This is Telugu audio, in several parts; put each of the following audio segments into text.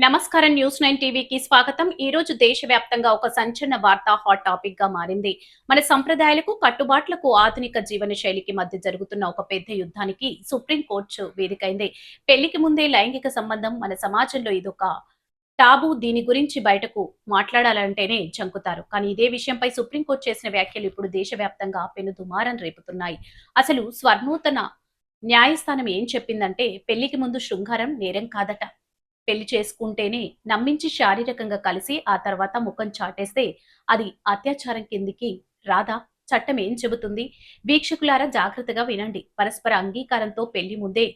నమస్కారం. న్యూస్ 9 టీవీకి స్వాగతం. ఈ రోజు దేశవ్యాప్తంగా ఒక సంచలన వార్త హాట్ టాపిక్ గా మారింది. మన సంప్రదాయాలకు, కట్టుబాట్లకు, ఆధునిక జీవన శైలికి మధ్య జరుగుతున్న ఒక పెద్ద యుద్ధానికి సుప్రీం కోర్టు వేదికైంది. పెళ్లికి ముందే లైంగిక సంబంధం మన సమాజంలో ఇదొక టాబు. దీని గురించి బయటకు మాట్లాడాలంటేనే జంకుతారు. కానీ ఇదే విషయంపై సుప్రీంకోర్టు చేసిన వ్యాఖ్యలు ఇప్పుడు దేశవ్యాప్తంగా పెనుదుమారం రేపుతున్నాయి. అసలు స్వర్ణూతన న్యాయస్థానం ఏం చెప్పిందంటే పెళ్లికి ముందు శృంగారం నేరం కాదట. పెళ్లి చేసుకుంటేనే నమ్మించి శారీరకంగా కలిసి ఆ తర్వాత ముఖం చాటేస్తే అది అత్యాచారం కిందికి రాదా? చట్టం ఏం చెబుతుంది? వీక్షకులారా జాగ్రత్తగా వినండి. పరస్పర అంగీకారంతో పెళ్లి ముందే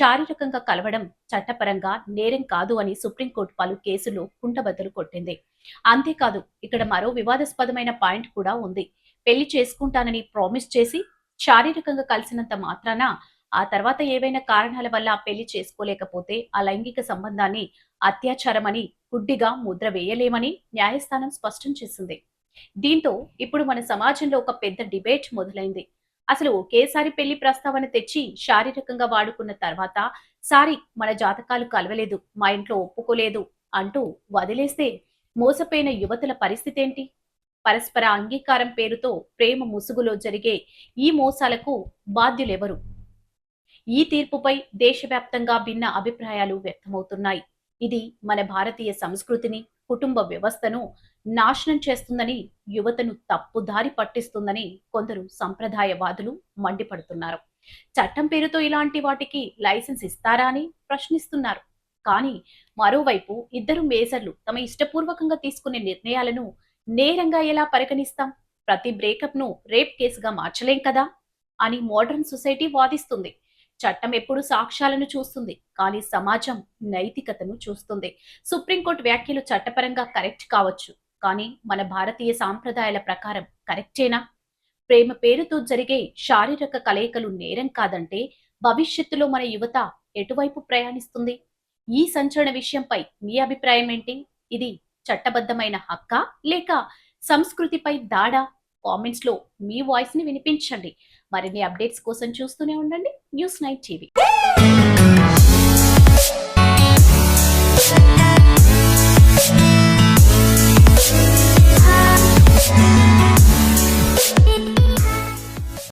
శారీరకంగా కలవడం చట్టపరంగా నేరం కాదు అని సుప్రీంకోర్టు పలు కేసులు కుంటబద్దలు కొట్టింది. అంతేకాదు, ఇక్కడ మరో వివాదాస్పదమైన పాయింట్ కూడా ఉంది. పెళ్లి చేసుకుంటానని ప్రామిస్ చేసి శారీరకంగా కలిసినంత మాత్రాన ఆ తర్వాత ఏవైనా కారణాల వల్ల పెళ్లి చేసుకోలేకపోతే ఆ లైంగిక సంబంధాన్ని అత్యాచారమని గుడ్డిగా ముద్ర వేయలేమని న్యాయస్థానం స్పష్టం చేసింది. దీంతో ఇప్పుడు మన సమాజంలో ఒక పెద్ద డిబేట్ మొదలైంది. అసలు ఒకేసారి పెళ్లి ప్రస్తావన తెచ్చి శారీరకంగా వాడుకున్న తర్వాత సారీ మన జాతకాలు కలవలేదు, మా ఇంట్లో ఒప్పుకోలేదు అంటూ వదిలేస్తే మోసపోయిన యువతుల పరిస్థితి ఏంటి? పరస్పర అంగీకారం పేరుతో ప్రేమ ముసుగులో జరిగే ఈ మోసాలకు బాధ్యులెవరు? ఈ తీర్పుపై దేశవ్యాప్తంగా భిన్న అభిప్రాయాలు వ్యక్తమవుతున్నాయి. ఇది మన భారతీయ సంస్కృతిని, కుటుంబ వ్యవస్థను నాశనం చేస్తుందని, యువతను తప్పుదారి పట్టిస్తుందని కొందరు సంప్రదాయవాదులు మండిపడుతున్నారు. చట్టం పేరుతో ఇలాంటి వాటికి లైసెన్స్ ఇస్తారా అని ప్రశ్నిస్తున్నారు. కానీ మరోవైపు ఇద్దరు మేజర్లు తమ ఇష్టపూర్వకంగా తీసుకునే నిర్ణయాలను నేరంగా ఎలా పరిగణిస్తాం? ప్రతి బ్రేకప్ ను రేప్ కేసుగా మార్చలేం కదా అని మోడర్న్ సొసైటీ వాదిస్తుంది. చట్టం ఎప్పుడు సాక్ష్యాలను చూస్తుంది, కానీ సమాజం నైతికతను చూస్తుంది. సుప్రీంకోర్టు వ్యాఖ్యలు చట్టపరంగా కరెక్ట్ కావచ్చు, కానీ మన భారతీయ సాంప్రదాయాల ప్రకారం కరెక్టేనా? ప్రేమ పేరుతో జరిగే శారీరక కలయికలు నేరం కాదంటే భవిష్యత్తులో మన యువత ఎటువైపు ప్రయాణిస్తుంది? ఈ సంచలన విషయంపై మీ అభిప్రాయం ఏంటి? ఇది చట్టబద్ధమైన హక్కా లేక సంస్కృతిపై దాడా? కామెంట్స్ లో మీ వాయిస్ ని వినిపించండి. మరిన్ని అప్డేట్స్ కోసం చూస్తూనే ఉండండి న్యూస్ 9 టీవీ.